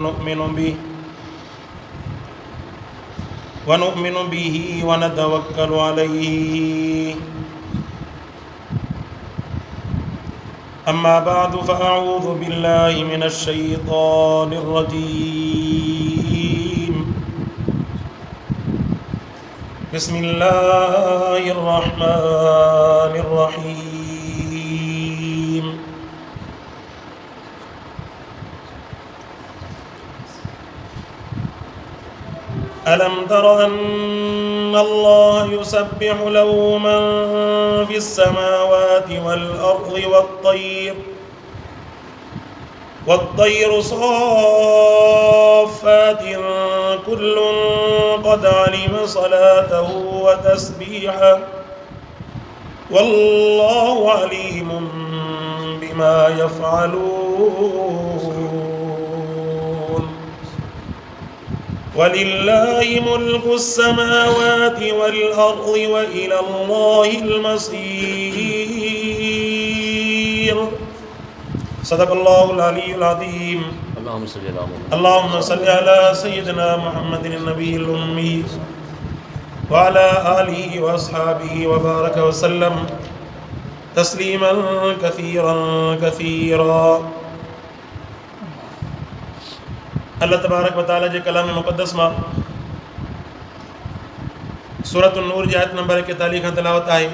نؤمن به ونتوكل عليه. أما بعد فأعوذ بالله من الشيطان الرجيم. بسم الله الرحمن الرحيم. ألم تر أن الله يسبح له من في السماوات والأرض والطير صافات كل قد علم صلاته وتسبيحه والله عليم بما يفعلون. ولله ملك السماوات والأرض وإلى الله المصير. صدق الله العلي العظيم. اللهم صل على سيدنا محمد النبي الأمي وعلى آله وأصحابه وبارك وسلم تسليما كثيرا كثيرا. अल्लाह तबारक व तआला जे कलाम मुक़द्दस मां सूरत नूर जी आयत नंबर 41 खां तिलावत आहे।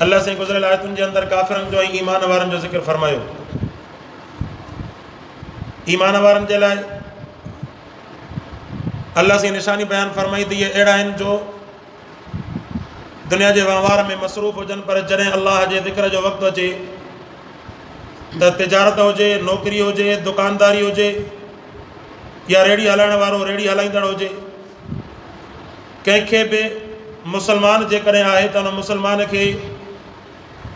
अल्लाह से गुज़िरियल आयतुनि जे अंदरि काफ़िरनि जो ऐं ईमान वारनि जो ज़िक्र फरमायो। ईमान वारनि जे लाइ अल्लाह से निशानी बयान फरमाई त इहे अहिड़ा आहिनि जो दुनिया जे वहिंवार में मसरूफ़ हुजनि, पर जॾहिं अल्लाह जे ज़िक्र जो वक़्तु अचे त तिजारत हुजे, नौकरी हुजे, दुकानदारी हुजे या रेड़ी हलाइण वारो रेड़ी हलाईंदड़ हुजे, कंहिंखे बि मुसलमान जेकॾहिं आहे त उन मुसलमान खे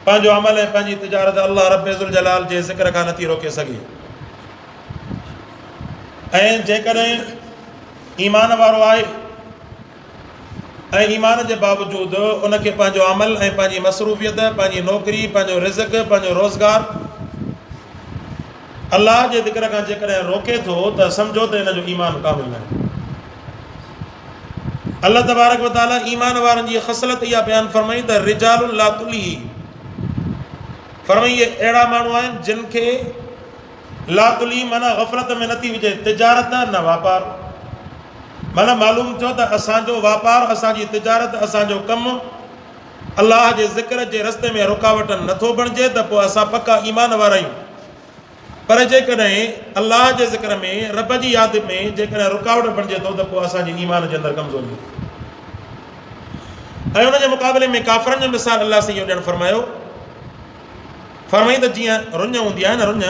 पंहिंजो अमल ऐं पंहिंजी तिजारत अल्लाह रब्बुल जलाल जे ज़िक्र खां नथी रोके सघे। ऐं जेकॾहिं ईमान वारो आहे ऐं ईमान जे बावजूदि उनखे पंहिंजो अमल ऐं पंहिंजी मसरूफ़ियत, पंहिंजी नौकरी, पंहिंजो रिज़्क़, पंहिंजो रोज़गार अल्लाह जे ज़िक्र खां जेकॾहिं रोके थो त सम्झो त हिन जो ईमान कामिल आहे। अल्लाह तबारक व तआला ईमान वारनि जी ख़सलत इहा बयानु फरमाई त रिजालुन ला तुल्ही, फरमाई इहे अहिड़ा माण्हू आहिनि जिन खे ला तुल्ही माना ग़फ़लत में नथी विझे, तिजारत न वापारु, माना मालूम थियो त असांजो वापारु, असांजी तिजारत, असांजो कमु अल्लाह जे ज़िक्र जे रस्ते में रुकावट नथो बणिजे त पोइ असां पका ईमान वारा आहियूं। पर जेकॾहिं अल्लाह जे ज़िक्र में, रब जी यादि में जेकॾहिं रुकावट बणिजे थो त पोइ असांजे ईमान जे अंदरि कमज़ोरी। ऐं उन जे मुक़ाबले में काफ़िरनि जो मिसाल अल्लाह से इहो ॾियणु फरमायो। फरमाई त जीअं रुञ हूंदी आहे न, रुञ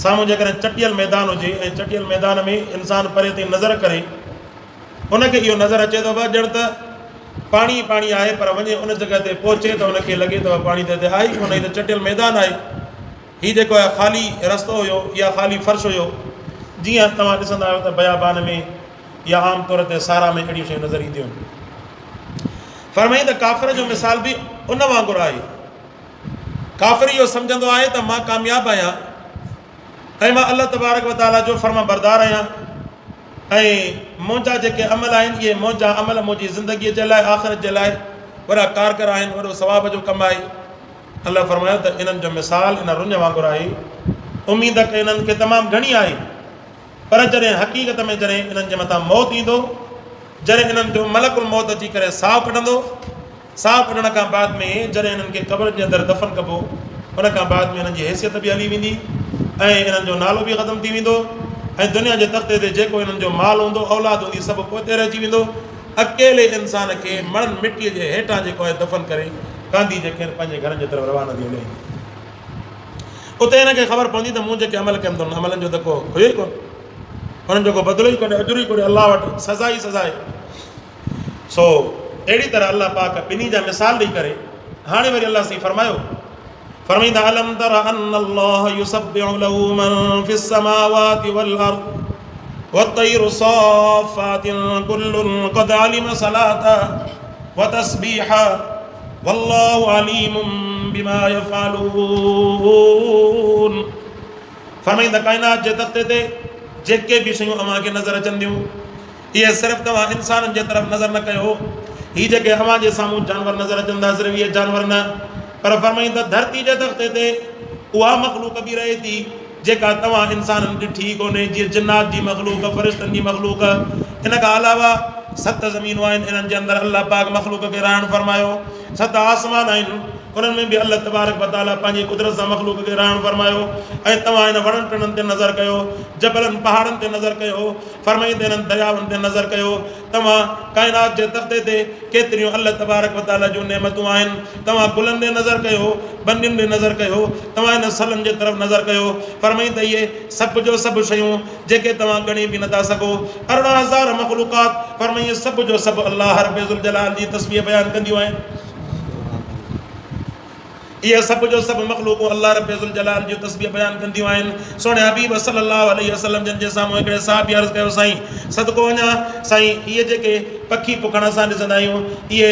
साम्हूं जेकॾहिं चटियल मैदान हुजे ऐं चटियल मैदान में इंसानु परे ते नज़र करे उनखे इहो नज़र अचे थो ॼण त पाणी पाणी आहे, पर वञे उन जॻह ते पहुचे त उनखे लॻे थो पाणी त हिते आहे ई कोन, हीउ त चटियल मैदान आहे, हीउ जेको आहे ख़ाली रस्तो हुयो या ख़ाली फ़र्श हुयो। जीअं तव्हां ॾिसंदा आहियो त बयाबान में या आम तौर ते सारा में अहिड़ियूं शयूं नज़र ईंदियूं आहिनि। फरमाई त काफ़िर जो मिसाल बि उन वांगुरु आहे। काफ़िर इहो सम्झंदो आहे त मां कामयाबु आहियां ऐं मां अल्लाह तबारक व तआला जो फर्मा बरदार आहियां ऐं मुंहिंजा जेके अमल आहिनि इहे मुंहिंजा अमल मुंहिंजी ज़िंदगीअ जे लाइ, आख़िरत जे लाइ वॾा कारगर आहिनि, वॾो सवाब जो कमु आहे। अल्लाह फरमायो त इन्हनि जो मिसाल इन रुञ वांगुरु आहे। उमेद के इन्हनि खे तमामु घणी आहे, पर जॾहिं हक़ीक़त में जॾहिं इन्हनि जे मथां मौत ईंदो, जॾहिं इन्हनि जो मलकुल मौत अची करे साहु कढंदो, साहु कढण खां बाद में जॾहिं इन्हनि खे क़ब्र जे अंदरि दफ़न कबो, उन खां बाद में इन्हनि जी हैसियत बि हली वेंदी ऐं इन्हनि जो नालो बि ख़तमु थी वेंदो ऐं दुनिया जे तख़्ते ते जेको इन्हनि जो माल हूंदो, औलाद हूंदी, सभु पोइ रहिजी वेंदो। अकेले इंसान खे मणनि मिटीअ जे हेठां जेको आहे दफ़न करे गांधी जेके पंहिंजे घरनि जे तरफ़ रवाना थी वञे। उते हिनखे ख़बर पवंदी त मूं जेके अमल कयमि त अमलनि जो त को हुयो ई कोन, उन्हनि जो को बदिलो ई कोन्हे, अजुर ई कोन्हे, अलाह वटि सज़ा ई सज़ा आहे। सो अहिड़ी तरह अल्लाह पाक ॿिन्ही जा मिसाल ॾेई करे हाणे वरी अल्लाह साईं फरमायो, फरमाईंदा अलम तर अन्नल्लाह युसब्बिहु लहू मन फिस समावाति वल अर्द वत्तैरु साफ़ातिन कुल्लुन क़द अलिम सलाता व तस्बीहा वल्लाहु अलीमुम बिमा यफ़अलून। फरमाईंदा काइनात जे तख़्ते ते जेके बि शयूं अव्हां खे नज़र अचंदियूं इहे सिर्फ़ु तव्हां इंसाननि जे तरफ़ नज़र न कयो ही जेके अव्हां जे साम्हूं जानवर नज़र अचनि था सिर्फ़ु इहे जानवर न पर फरमाईंदा धरती जे तख़्ते ते उहा मख़लूक बि रहे थी जेका तव्हां इंसाननि ॾिठी कोन्हे जीअं जिन्नात जी मख़लूक फ़रिश्तनि जी मख़लूक इन खां अलावा 7 ज़मीनूं आहिनि इन्हनि जे अंदरि अलाह पाक मख़लूक खे रहणु फरमायो 7 आसमान आहिनि उन्हनि में बि अलाह तबारक व तआला पंहिंजी कुदरत सां मख़लूक खे रहणु फरमायो ऐं तव्हां हिन वणनि टिणनि ते नज़र कयो जबलनि पहाड़नि ते नज़र कयो फरमाईंदे हिननि दरियाउनि ते नज़र कयो तव्हां काइनात जे तख़्ते ते केतिरियूं अलाह तबारक व तआला जूं नेमतूं आहिनि तव्हां गुलनि ते नज़र कयो बनियुनि ते नज़र कयो तव्हां हिन सलनि जे तरफ़ नज़र कयो फरमाईंदे इहे सभु जो सभु शयूं जेके तव्हां ॻणी बि नथा सघो 18,000 मख़लूक़ात फरमाईंदे सभु जो सभु अल्लाह रब्बुल ज़ुल जलाल जी तस्बीह बयानु कंदियूं आहिनि ये सब जो सब मखलूक़ूं अल्लाह रब्बुल ज़ुल जलाल जी तस्बीह बयान कंदियूं आहिनि सोने हबीब सल्लल्लाहु अलैहि वसल्लम जन जे साम्हूं हिकिड़े साहबी अर्ज़ु कयो साईं सदको वञा साईं इहे जेके पखी पुखण असां ॾिसंदा आहियूं इहे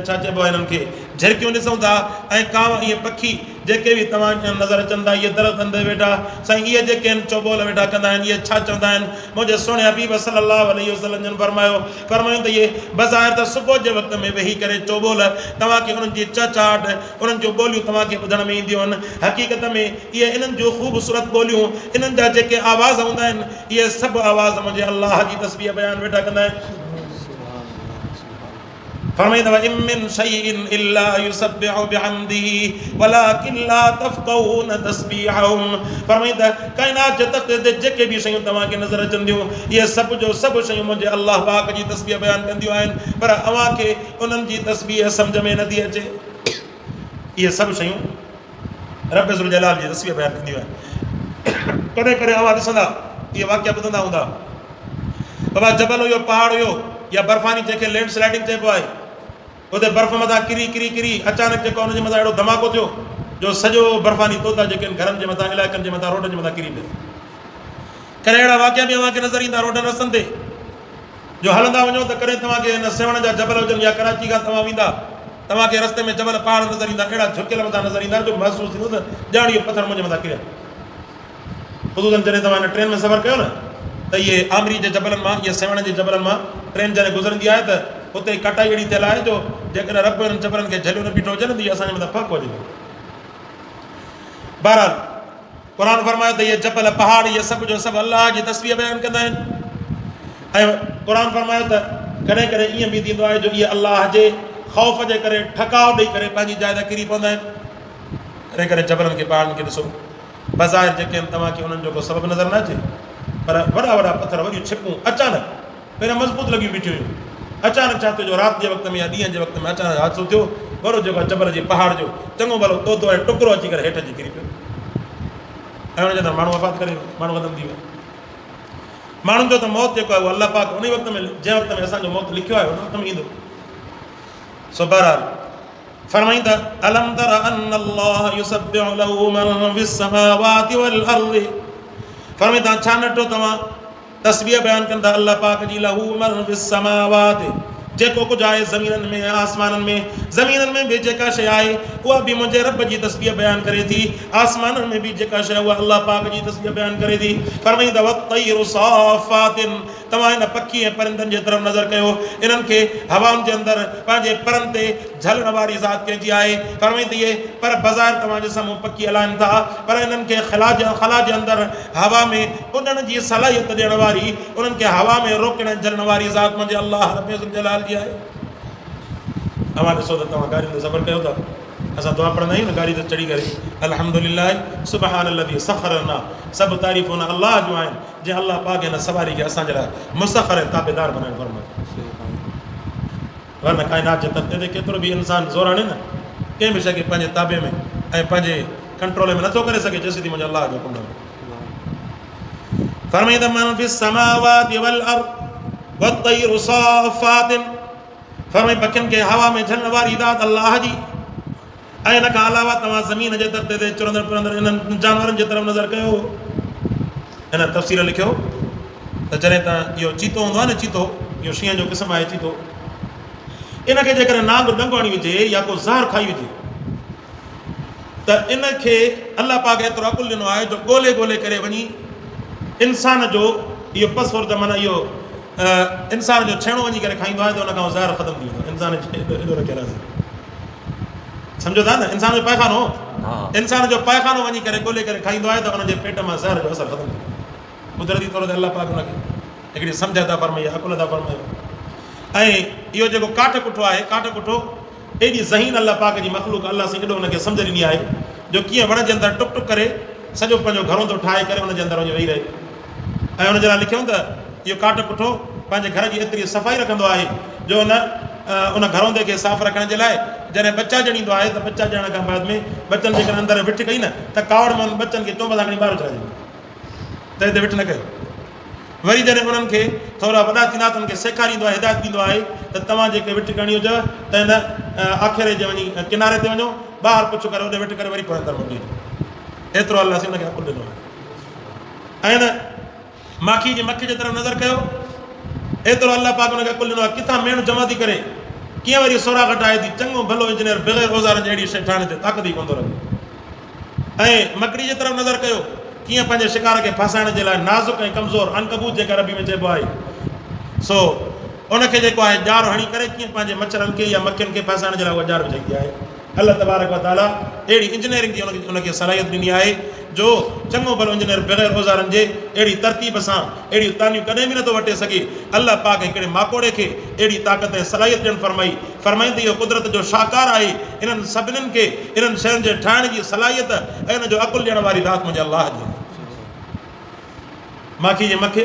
छा चइबो आहे हिननि खे झिरकियूं ॾिसूं था ऐं कांव इहे पखी जेके बि तव्हां नज़र अचनि था इहे दरख़्तनि ते वेठा साईं इहे जेके आहिनि चौबोल वेठा कंदा आहिनि इहे छा चवंदा आहिनि मुंहिंजे सोने हबीब सल्लल्लाहु अलैहि वसल्लम जन फरमायो त इहे बज़ाहिर त सुबुह जे वक़्त में वेही करे चौबोल तव्हांखे उन्हनि जी चहचहाट उन्हनि जूं ॿोलियूं तव्हांखे ॿुधण में ईंदियूं आहिनि हक़ीक़त में इहे इन्हनि जूं ख़ूबसूरत ॿोलियूं इन्हनि जा जेके आवाज़ हूंदा आहिनि इहे सभु आवाज़ मुंहिंजे अल्लाह जी तस्बीह बयानु वेठा कंदा आहिनि फरमाईंदा इन मिन शैइन इल्ला युसब्बिहु बिहम्दिही वलाकिन ला तफ़क़हून तस्बीहहुम फरमाईंदा काइनात जे तख़्ते ते जेके बि शयूं तव्हांखे नज़र अचंदियूं इहे सभु जो सभु शयूं मुंहिंजे अल्लाह पाक जी तस्बीह बयानु कंदियूं आहिनि पर अव्हां खे उन्हनि जी तस्बीह सम्झ में नथी अचे इहे सभु शयूं रब ज़ुल जलाल जी तस्बीह बयानु कंदियूं आहिनि कॾहिं कॾहिं अव्हां ॾिसंदा इहे वाक़िया ॿुधंदा हूंदा बाबा जबल हुयो पहाड़ हुयो या बर्फ़ानी जंहिंखे लैंड स्लाइडिंग चइबो आहे उते बर्फ़ मथां किरी किरी किरी अचानक जेको हुनजे मथां अहिड़ो धमाको थियो जो सॼो बर्फ़ानी तोता जेके आहिनि घरनि जे मथां इलाइक़नि जे मथां रोडनि जे मथां किरी पियो कॾहिं अहिड़ा वाक़िया बि अव्हांखे नज़र ईंदा रोडनि रस्तनि ते जो हलंदा वञो त कॾहिं तव्हांखे हिन सेवण जा जबल हुजनि या कराची खां तव्हां वेंदा तव्हांखे रस्ते में जबल पहाड़ नज़र ईंदा अहिड़ा झुकियल मथां नज़र ईंदा जो महसूसु थींदो त ॼाण इहो पथर मुंहिंजे मथां किरिया ख़ुसूसन जॾहिं तव्हां हिन ट्रेन में सफ़र कयो न त इहे आमरी जे जबलनि मां इहे सेवण जे जबलनि मां ट्रेन जॾहिं गुज़रंदी आहे त उते कटाई अहिड़ी थियल आहे जो जेकॾहिं रब हिननि जबलनि खे झलियो न बीठो हुजनि त इहे असांजे मथां फर्क़ु हुजे बहरहाल क़ुर फरमायो त इहे जबल पहाड़ इहे सभु जो सभु अल्लाह जी तस्बीह बयानु कंदा आहिनि ऐं क़ुर फरमायो त कॾहिं कॾहिं ईअं बि थींदो आहे जो इहे अल्लाह जे ख़ौफ़ जे करे ठकाव ॾेई करे पंहिंजी जाइ ते किरी पवंदा आहिनि कॾहिं कॾहिं जबलनि खे पहाड़नि खे ॾिसो बज़ाहिर जेके आहिनि तव्हांखे उन्हनि जो को सबबु नज़र न अचे पर वॾा वॾा पथर वॾियूं छिपूं अचानक पहिरियों मज़बूत लॻियूं बीठियूं हुयूं अचानक छा थियो जो राति जे वक़्त में या ॾींहं जे वक़्त में अचानक हादसो थियो वॾो जेको जबल जे पहाड़ जो चङो भलो तोतो ऐं टुकड़ो अची करे हेठि अची किरी पियो ऐं हुनजे अंदरि माण्हू वफ़ात करे माण्हू ख़तमु थी वियो माण्हुनि जो त मौत जेको आहे उहो अलाह पाक उन वक़्त में जंहिं वक़्त में असांजो मौत लिखियो आहे उन वक़्त में ईंदो सो बहरहाल फरमाईंदा अलम तर अन अल्लाह युसब्बिहु लहू मन फिस समावाति वल अर्दि फरमाईंदा छा नठो तव्हां तस्बीह बयानु कंदा अल्लाह पाक जी लहू मन फिस समावाति जेको कुझु आहे ज़मीननि में आसमाननि में ज़मीननि में बि जेका शइ आहे उहा बि मुंहिंजे रब जी तस्बीह बयानु करे थी आसमाननि में बि जेका शइ उहा अल्लाह पाक जी तस्बीह बयानु करे थी फरमाईंदा वत्तैरु साफ़ातिन तव्हां हिन पखी ऐं परिंदनि जे तरफ़ नज़र कयो इन्हनि खे हवाउनि जे अंदरि पंहिंजे परनि ते झलण वारी ज़ात कंहिंजी आहे फरमाईंदी इहे पर बज़ारि तव्हांजे साम्हूं पखी हलाइनि था पर इन्हनि खे ख़ला जे अंदरि हवा में उॾण जी सलाहियत ॾियण वारी उन्हनि खे हवा में रोकण झलण वारी ज़ात मुंहिंजे अल्लाह रब्बुल जलाल जी आहे अव्हां ॾिसो त तव्हां गाॾियुनि ते सफ़र कयो था असां दुआ पढ़ंदा आहियूं न गाॾी ते चढ़ी करे अल्हम्दुलिल्लाह सुबहानल्लज़ी सख़रना सभु तारीफ़ूं हुन अल्लाह जूं आहिनि जंहिं अल्लाह पाक हिन सवारी खे असांजे लाइ मुसख़र ऐं ताबेदार बणाइणु फरमायो वरना काइनात जे तख़्ते ते केतिरो बि इंसानु ज़ोर आणे न कंहिं बि शइ खे पंहिंजे ताबे में ऐं पंहिंजे कंट्रोल में नथो करे सघे जेसिताईं मुंहिंजे अल्लाह जो हुकुम न हुजे फरमाईंदा मन फिस समावाति वल अर्द वत्तैरु साफ़ातिन फरमाई पखियुनि खे हवा में झलण वारी ज़ात अल्लाह जी ऐं हिन खां अलावा तव्हां ज़मीन जे तख़्ते ते चुरंदड़ फिरंदड़ इन्हनि जानवरनि जे तरफ़ नज़र कयो हिन तफ़सीर लिखियो त जॾहिं तव्हां इहो चीतो हूंदो आहे न चीतो इहो शींहं जो क़िस्म आहे चीतो इनखे जेकॾहिं नांग डंग हणी हुजे या को ज़हर खाई हुजे त इनखे अलाह पाक एतिरो अकुल ॾिनो आहे जो ॻोल्हे ॻोल्हे करे वञी इंसान जो इहो पसुर त माना इहो इंसान जो छेणो वञी करे खाईंदो आहे त हुन खां ज़हर ख़तमु थी वेंदो इंसान एॾो रखियल आहे सम्झो था न इंसान जो पैखानो इंसान जो पैखानो वञी करे ॻोल्हे करे खाईंदो आहे त हुनजे पेट मां ज़हर जो असरु ख़तमु थी वेंदो कुदरती तौर ते अलाह पाक हुनखे हिकिड़ी सम्झ था फरमाई अकुल था फरमायो ऐं इहो जेको काठ कुठो आहे काठ कुठो एॾी ज़हीन अलाह पाक जी मख़लूक अलाह सां एॾो हुनखे सम्झ ॾिनी आहे जो कीअं वण जे अंदरि टुक टुक करे सॼो पंहिंजो घरो थो ठाहे करे हुनजे अंदरि वञी वेही रहे ऐं हुनजे लाइ लिखियऊं त इहो काठ कुठो पंहिंजे घर जी एतिरी सफ़ाई रखंदो आहे जो उन घरौंदे खे साफ़ु रखण जे लाइ जॾहिं बच्चा ॼणींदो आहे त बच्चा ॼणण खां बाद में बचनि जेकॾहिं अंदरि विठ कई न त कावड़ में बचनि खे चोंब सां खणी ॿाहिरि उछाइजे त हिते विठ न कयो वरी जॾहिं उन्हनि खे थोरा वॾा थींदा त उन्हनि खे सेखारींदो आहे हिदायत ॾींदो आहे त तव्हां जेके विठ करणी हुजेव त हिन आख़िरे जे वञी किनारे ते वञो ॿाहिरि पुछ करे होॾे विठ करे वरी पोइ अंदरि मोटी एतिरो अलाह सां हुनखे अकुल ॾिनो आहे ऐं न माखी जे मखे जे तरफ़ नज़र कयो एतिरो अलाह पाक हुनखे अकुल ॾिनो आहे किथां मेण जमा थी करे कीअं वरी सोरा घटाए थी चङो भलो इंजीनियर बग़ैर औज़ारनि जी अहिड़ी शइ ठाहिण ते ताक़त ई कोन थो रहे ऐं मकड़ी जे तरफ़ नज़र कयो कीअं पंहिंजे शिकार खे फासाइण जे लाइ नाज़ुक ऐं कमज़ोर अनकबूत जेका अरबी में चइबो आहे सो उनखे जेको आहे ॼार हणी करे कीअं पंहिंजे मच्छरनि खे या मक्खियुनि खे फासाइण जे लाइ उहा ॼार विझाईंदी आहे अलाह तबारक व तआला अहिड़ी इंजीनियरिंग जी उनखे सलाहियत ॾिनी आहे जो चङो भलो इंजीनियर बग़ैर औज़ारनि जे अहिड़ी तरतीब सां अहिड़ियूं तानियूं कॾहिं बि नथो वठे सघे अलाह पाक हिकिड़े माकोड़े खे अहिड़ी ताक़त ऐं सलाहियत ॾियणु फरमाईंदी इहो कुदरत जो शाहकार आहे इन्हनि सभिनीनि खे इन्हनि शयुनि जे ठाहिण जी सलाहियत ऐं हिन जो अकुल ॾियण वारी राति मुंहिंजे अलाह जी माखी जे मखे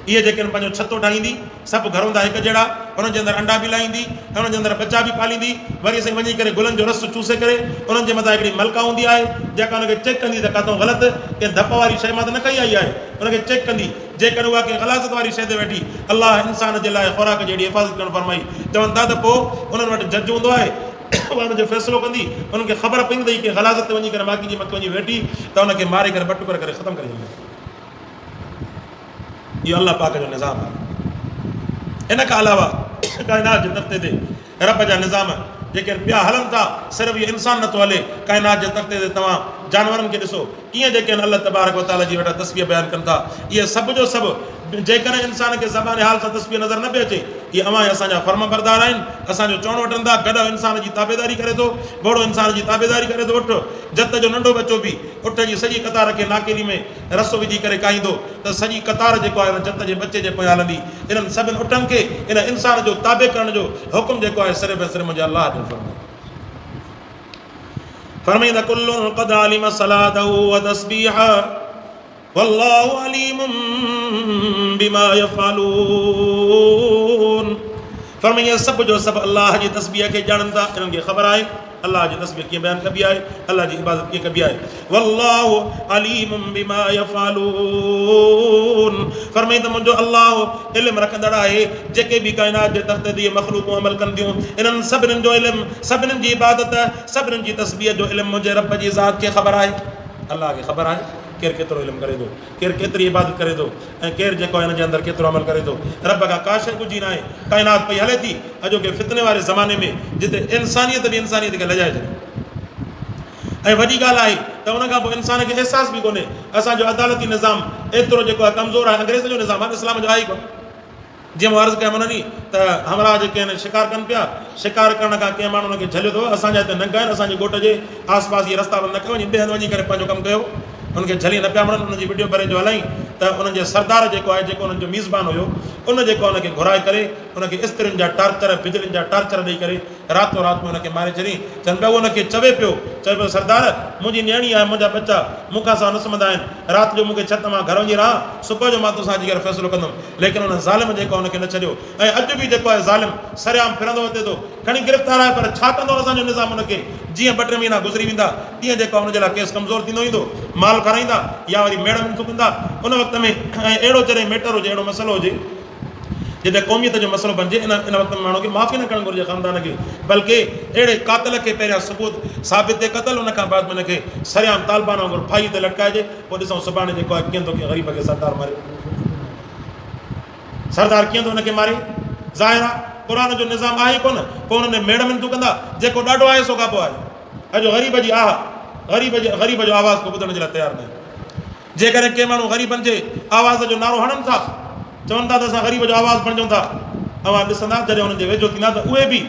इहे जेके पंहिंजो छतो ठाहींदी सभु घरौंदा हिकु जहिड़ा उन्हनि जे अंदरि अंडा बि लाहींदी ऐं उन्हनि जे अंदरि बचा बि पालींदी वरी असां वञी करे गुलनि जो रस चूसे करे उन्हनि जे मथां हिकिड़ी मलका हूंदी आहे जेका हुनखे चेक कंदी त काथो ग़लति कंहिं धप वारी शइ मां त न कई आई आहे उनखे चेक कंदी जेकॾहिं उहा कंहिं ग़लाज़त वारी शइ ते वेठी अलाह इंसान जे लाइ ख़ुराक जी अहिड़ी हिफ़ाज़त करणु फरमाई चवनि था त पोइ उन्हनि वटि जज हूंदो आहे उहा हुनजो फ़ैसिलो कंदी उन्हनि खे ख़बर पवंदी अथई की ग़लाज़त ते वञी करे माखी जी मथे वञी वेठी त हुनखे मारे करे ॿ टुकर करे ख़तमु करे ॾींदी इहो अलाह पाक जो निज़ाम आहे इन खां अलावा काइनात जे तख़्ते ते रब जा निज़ाम जेके ॿिया हलनि था सिर्फ़ु इहो इंसानु नथो हले काइनात जे तख़्ते ते तव्हां जानवरनि खे ॾिसो कीअं जेके अलाह तबारक व तआला जी वेठा तस्वीर बयानु कनि था इहे सभु जो सभु जेकॾहिं इंसान खे ज़बान हाल सां तस्वीर नज़र न पई अचे इहे अवां असांजा फर्म बरदार आहिनि असांजो चवणु वठनि था गॾु इंसान जी ताबेदारी करे थो घोड़ो इंसान जी ताबेदारी करे थो उठ जत जो नंढो बचो बि उठ जी सॼी कतार खे नाकेली में रसो विझी करे खाईंदो त सॼी कतार जेको आहे जत जे बचे जे पोयां हलंदी इन्हनि सभिनि उठनि खे इन इंसान जो ताबे करण जो हुकुम जेको आहे सिर्फ़ु सिर्फ़ु मुंहिंजे अलाह जो फरमाईंदा कुल्लुन क़द अलिम सलातहु व तस्बीहा वल्लाहु अलीमुम बिमा यफ़अलून फरमाइए सभु जो सभु अलाह जी तस्बीह खे ॼाणनि था इन्हनि खे ख़बर आहे अलाह जी तस्बीह कीअं बयानु कबी आहे अलाह जी इबादत कीअं कबी आहे वल्लाहु अलीमुम बिमा यफ़अलून फरमाईंदा मुंहिंजो अलाह इल्मु रखंदड़ आहे जेके बि काइनात जे तख़्ते ते मख़लूक़ूं अमल कनि थियूं इन्हनि सभिनीनि जो इल्मु सभिनीनि जी इबादत सभिनीनि जी तस्बीह जो इल्मु मुंहिंजे रब जी ज़ात खे ख़बर आहे अलाह खे ख़बर आहे केरु केतिरो इल्मु करे थो केरु केतिरी इबादत करे थो ऐं केरु जेको आहे हिन जे अंदरि केतिरो अमल करे थो रब खां का शइ कुझु न आहे काइनात पई हले थी अॼोके फितने वारे ज़माने में जिते इंसानियत बि इंसानियत खे लॼाए छॾे ऐं वॾी ॻाल्हि आहे त उन खां पोइ इंसान खे अहसास बि कोन्हे असांजो अदालती निज़ाम एतिरो जेको आहे कमज़ोर आहे अंग्रेज़ जो निज़ाम आहे इस्लाम जो आहे ई कोन जीअं मां अर्ज़ु कया मननी त हमरा जेके आहिनि शिकार कनि पिया शिकार करण खां कंहिं माण्हू हुनखे झलियो अथव असांजा हिते नंग आहिनि असांजे ॻोठ जे आस पास इहे रस्ता बंदि न कयो वञी ॿिए हंधि वञी करे पंहिंजो कमु कयो उनखे झली न पिया वणनि उनजी वीडियो भरे जो हलाई त उन्हनि जे सरदार जेको आहे जेको उन्हनि जो मीज़बान हुयो उन जेको उनखे घुराए करे उनखे इस्त्रियुनि जा टार्चर बिजलियुनि जा टार्चर ॾेई करे रातो राति में उनखे मारे छॾी चवनि पिया उनखे चवे पियो सरदार मुंहिंजी नियाणी आहे मुंहिंजा बच्चा मूंखां सां न सुम्हंदा आहिनि राति जो मूंखे छित मां घर वञी रहां सुबुह जो मां तोसां अची करे फ़ैसिलो कंदुमि लेकिन उन ज़ालिम जेको उनखे न छॾियो ऐं अॼु बि जेको आहे ज़ालिम सरियाम फिरंदो अचे थो खणी गिरफ़्तार आहे पर छा कंदो असांजो निज़ाम उनखे जीअं ॿ टे महीना गुज़री वेंदा तीअं जेको उनजे लाइ केस कमज़ोर थींदो ईंदो माल कराईंदा या वरी मेड़ में थुकंदा उन वक़्त में ऐं अहिड़ो जॾहिं मैटर हुजे अहिड़ो मसइलो हुजे जिते क़ौमियत जो मसइलो बणिजे इन वक़्त में माण्हू खे माफ़ी न करणु घुरिजे ख़ानदान खे बल्कि अहिड़े क़ातिल खे पहिरियां सबूत साबित ते क़तल उन खां बाद में उनखे सरियाम तालिबान वांगुरु फाई ते लटकाइजे पोइ ॾिसूं सुभाणे जेको आहे कीअं थो कीअं ग़रीब खे सरदार मारे सरदार कीअं थो उनखे मारे ज़ाहिर आहे क़ुर जो निज़ाम आहे ई कोन पोइ हुन में मेड़ में थुकंदा जेको ॾाढो आहे सो खां पोइ आहे अॼु ग़रीब जी आह ग़रीब जो आवाज़ को ॿुधण जे लाइ तयारु न आहे। जेकॾहिं के माण्हू ग़रीबनि जे आवाज़ जो नारो हणनि था, चवनि था त असां ग़रीब जो आवाज़ बणिजूं था, अवां ॾिसंदा जॾहिं हुननि जे वेझो थींदा त उहे बि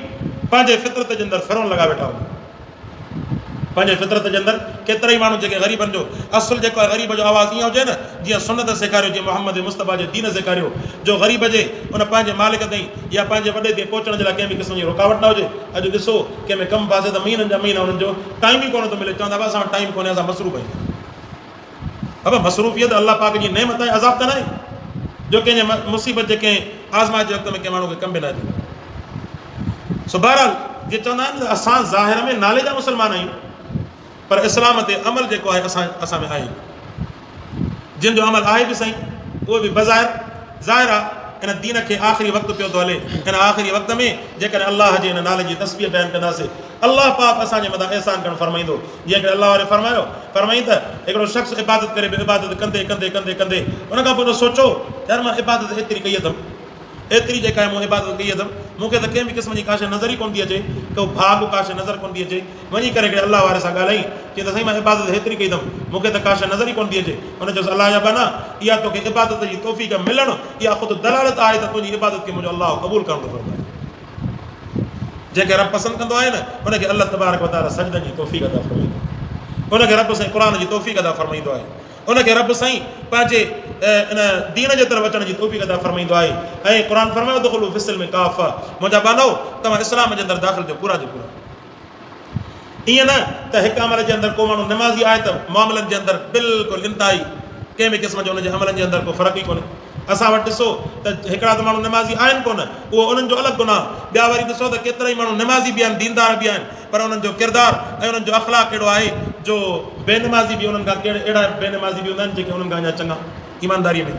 पंहिंजे फितरत जे अंदरि फिरोन लॻा वेठा हूंदा। पंहिंजे फितरत जे अंदरि केतिरा ई माण्हू जेके ग़रीबनि जो असुलु जेको आहे ग़रीब जो आवाज़ ईअं हुजे न, जीअं सुन्नत सेखारियो, जीअं मोहम्मद मुस्तफ़ा जे दीन सेखारियो, जो ग़रीब जे उन पंहिंजे मालिक ताईं या पंहिंजे वॾे ते पहुचण जे लाइ कंहिं बि क़िस्म जी रुकावट न हुजे। अॼु ॾिसो कंहिं में कमु फासे त महीननि जा महीना हुननि जो टाइम ई कोन थो मिले, चवंदा असां वटि टाइम कोन्हे, असां मसरूफ़ आहियूं। अब मसरूफ़ियत अलाह पाक जी नेमत आहे, अज़ाब त न आहे जो कंहिंजे मुसीबत जे कंहिं आज़माइश जे वक़्त में कंहिं माण्हू खे कमु बि न अचे। सो बहरहाल जीअं चवंदा आहिनि असां ज़ाहिर में नाले जा मुस्लमान आहियूं, पर इस्लाम ते अमल जेको आहे असां में आहे। जिन जो अमल आहे बि सही, उहो बि बज़ाहिर ज़ाहिर आहे इन दीन खे आख़िरी वक़्तु पियो थो हले। इन आख़िरी वक़्त में जेकॾहिं अलाह जे हिन नाले जी तस्वीर बयानु कंदासीं, अलाह पाक असांजे मथां अहसान करणु फरमाईंदो। जीअं कि अलाह वारे फरमाईं त हिकिड़ो शख़्स इबादत करे, इबादत कंदे कंदे कंदे कंदे उन खां पोइ सोचो यार मां इबादत एतिरी कई अथमि, एतिरी जेका आहे मूं इबादत कई अथमि, मूंखे त कंहिं बि क़िस्म जी का शइ नज़र ई कोन थी अचे, को भाग का शइ नज़र कोन थी अचे। वञी करे हिकिड़े अलाह वारे सां ॻाल्हाई चई त साईं मां इबादत हेतिरी कई अथमि, मूंखे त का शइ नज़र ई कोन थी अचे। हुन चयोसि अलाह जा बना, इहा तोखे इबादत जी तौफ़ीक़ मिलणु, इहा ख़ुदि दलालत आहे त तुंहिंजी इबादत खे मुंहिंजो अलाह क़बूल करणु थो फरमाए। जंहिंखे रब पसंदि कंदो आहे न, हुनखे अलाह तबारक व तआला सजदनि जी तौफ़ीक़ अता फरमाईंदो आहे, हुनखे रब साईं क़ुर जी तौफ़ीक़ अता फरमाईंदो आहे, हुनखे रब साईं पंहिंजे इन दीन जे तरफ़ अचण जी तौफ़ीक़ अता फरमाईंदो आहे। ऐं क़ुर फरमायो दुख़ुलू फ़िस्सिल में काफ़ा, मुंहिंजा बानो तव्हां इस्लाम जे अंदरि दाख़िल जो पूरा जो पूरा। ईअं न त हिकु अमल जे अंदरि को माण्हू नमाज़ी आहे त मामलनि जे अंदरि बिल्कुलु इंतिहाई कंहिं बि क़िस्म जो हुनजे अमलनि जे अंदरि को फ़र्क़ु ई कोन्हे। असां वटि ॾिसो त हिकिड़ा त माण्हू नमाज़ी आहिनि कोन, उहो उन्हनि जो अलॻि गुनाह, ॿिया वरी ॾिसो त केतिरा ई माण्हू नमाज़ी बि आहिनि, दीनदार बि आहिनि, पर उन्हनि जो किरदारु ऐं उन्हनि जो अख़लाक़ कहिड़ो आहे जो बेनमाज़ी बि उन्हनि खां अहिड़ा बेनमाज़ी बि हूंदा आहिनि जेके उन्हनि खां अञा चङा ईमानदारीअ में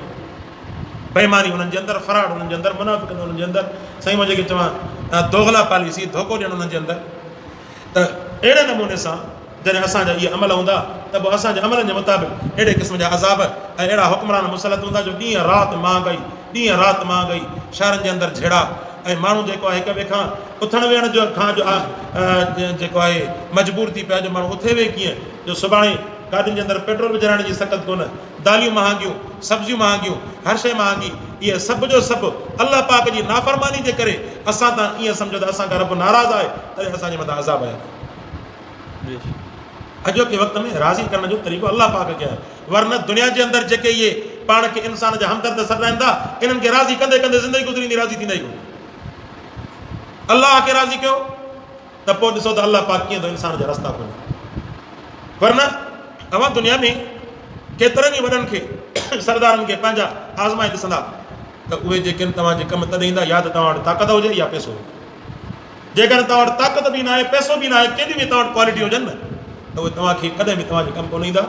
बेईमानी उन्हनि जे अंदरि, फराड उन्हनि जे अंदरि, मुनाफ़िक़ उन्हनि जे अंदरि, साईं मुंहिंजे खे चवां दोगला पॉलिसी, धोखो ॾियणु उन्हनि जे अंदरि। त अहिड़े नमूने सां जॾहिं असांजा इहे अमल हूंदा त पोइ असांजे अमलनि जे मुताबिक़ अहिड़े क़िस्म जा अज़ाब ऐं अहिड़ा हुक्मरान मुसलत हूंदा जो ॾींहं राति महांगाई, ॾींहं राति महांगाई, शहरनि जे अंदरि झेड़ा, ऐं माण्हू जेको आहे हिक ॿिए खां उथण वेहण जो खां जो जेको आहे मजबूर थी पिया, जो माण्हू उथे वेह कीअं, जो सुभाणे गाॾियुनि जे अंदरि पेट्रोल विझाइण जी सख़्त कोन, दालियूं महांगियूं, सब्जियूं महांगियूं, हर शइ महांगी, इहे सभु जो सभु अलाह पाक जी नाफ़रमानी जे करे असां तां ईअं सम्झो त असांखां रब नाराज़ आहे, तॾहिं असांजे मथां अज़ाब आहे। अॼोके वक़्त में राज़ी करण जो तरीक़ो अलाह पाक खे आहे, वरना दुनिया जे अंदरि जेके इहे पाण खे इंसान जा हमदर्द सॾाइनि था, इन्हनि खे राज़ी कंदे कंदे ज़िंदगी गुज़रींदी, राज़ी थींदा ई कोन। अलाह खे राज़ी कयो त पोइ ॾिसो त अलाह पाक कीअं थो इंसान जा रस्ता खोले। वरना अवां दुनिया में केतिरनि ई वॾनि खे सरदारनि खे पंहिंजा आज़माए ॾिसंदा त उहे जेके तव्हांजे कमु तॾहिं ईंदा, या त तव्हां वटि ताक़त हुजे या पैसो हुजे। जेकॾहिं तव्हां वटि ताक़त बि न आहे, पैसो बि न आहे, केॾी बि तव्हां वटि क्वालिटी हुजनि न, त उहे तव्हांखे कॾहिं बि तव्हांजे कमु कोन ईंदा,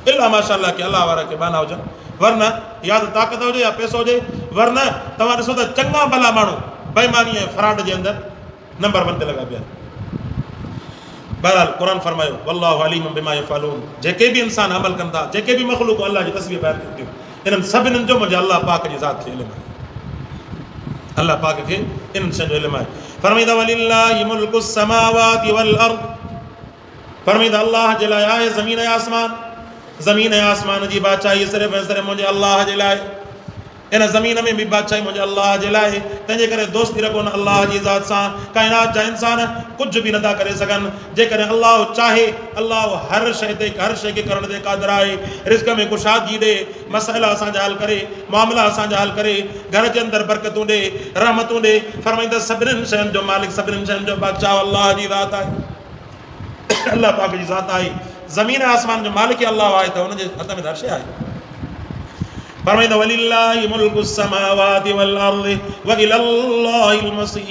इलाह माशाअल्लाह के अलाह वारा के बाना हुजनि। वरना या त ताक़त हुजे या पैसो हुजे, वरना तव्हां ॾिसो त चङा भला माण्हू बेईमानी ऐं फ्रॉड जे अंदरि नंबर 1 ते लॻा पिया। बहरहाल क़ुर फरमायो वल्लाहु अलीमुम बिमा यफ़अलून, जेके बि इंसान अमल कंदा, जेके बि मख़लूक़ अलाह जी तस्वीर बयानु कनि थियूं, इन्हनि सभिनीनि जो मुंहिंजे अलाह पाक जी ज़ात खे इल्मु आहे, अलाह पाक खे इन्हनि शयुनि जो इल्मु आहे। फरमाईंदा वलिल्लाहि मुल्कुस समावाति वल अर्द, फरमाईंदा अलाह जे लाइ आहे ज़मीन ऐं आसमान, ज़मीन ऐं आसमान जी बादशाही सिर्फ़ु ऐं सिर्फ़ु मुंहिंजे अलाह जे लाइ, इन ज़मीन में बि बादशाही मुंहिंजे अलाह जे लाइ। तंहिंजे करे दोस्ती रखो न अलाह जी ज़ात सां, काइनात जा इंसान कुझु बि नथा करे सघनि। जेकॾहिं अलाह चाहे, अलाह हर शइ ते, हर शइ खे करण ते क़ादिर आहे। रिज़्क़ में कुशादगी ॾे, मसइला असांजा हल करे, मामला असांजा हल करे, घर जे अंदरि बरकतूं ॾे, रहमतूं ॾे। फरमाईंदा सभिनीनि शयुनि जो मालिक, सभिनीनि शयुनि जो बादशाह अलाह जी ज़ात आहे, अलाह पाक जी ज़ात आहे। ज़मीन आसमान जो मालिक अलाह आहे, त हुनजे हथ में हर शइ आहे। फरमाईंदा वलिल्लाहि मुल्कुस समावाति वल अर्दि व इलल्लाहिल मसीर।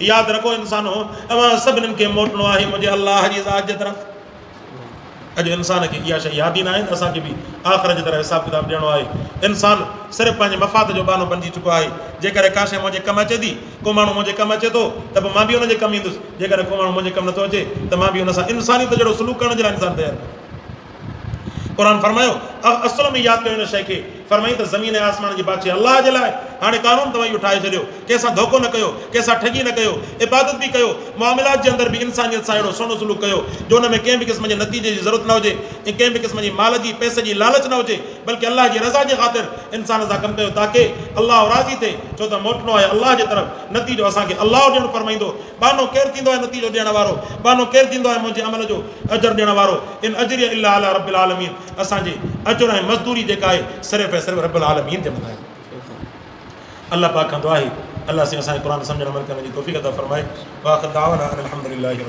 यादि रखो इंसानो, अवां सभिनीनि खे मोटणो आहे मुंहिंजे अलाह जी ज़ात जे तरफ़। अॼु इंसान खे इहा शइ यादि ई न आहे त असांखे बि आख़िरत जे तरफ़ हिसाबु किताबु ॾियणो आहे। इंसान सिर्फ़ु पंहिंजे मफ़ाद जो बानो बणिजी चुको आहे। जेकॾहिं का शइ मुंहिंजे कमु अचे थी, को माण्हू मुंहिंजे कमु अचे थो, त पोइ मां बि हुनजे कमु ईंदुसि। जेकॾहिं को माण्हू मुंहिंजे कमु नथो अचे, त मां बि हुन सां इंसानियत जहिड़ो सलूक करण जे लाइ इंसान तयारु कयां। क़ुर फरमायो असुल में यादि कयो हिन शइ खे। फरमाई त ज़मीन ऐं आसमान जी बादशाह अलाह जे लाइ हाणे कानून तव्हां इहो ठाहे छॾियो, कंहिंसां धोखो न कयो, कंहिंसां ठगी न कयो, इबादत बि कयो, मामलात जे अंदरि बि इंसानियत सां अहिड़ो सुहिणो सलूक कयो जो हुन में कंहिं बि क़िस्म जे नतीजे जी ज़रूरत न हुजे ऐं कंहिं बि क़िस्म जी माल जी पैसे जी लालच न हुजे, बल्कि अलाह जी रज़ा जे ख़ातिर इंसान सां कमु कयो ताकी अलाह राज़ी थिए। छो त मोटणो आहे अलाह जे तरफ़, नतीजो असांखे अलाह ॾियणु फरमाईंदो। बानो केरु थींदो आहे नतीजो ॾियण वारो, बानो केरु थींदो आहे मुंहिंजे अमल जो अजर ॾियण वारो। इन अजरिया इल्ला अला रब्बिल आलमीन, असांजे अजर ऐं मज़दूरी जेका आहे सिर्फ़ु ऐं सिर्फ़ु रब्बिल आलमीन जे मथां आहे। अल्लाह पाक खां दुआ आहे अल्लाह से असांखे क़ुरान सम्झण अमल करण जी तौफ़ीक़ अता फ़रमाए। व आख़िर दावाना अनिल हम्दुलिल्लाहि।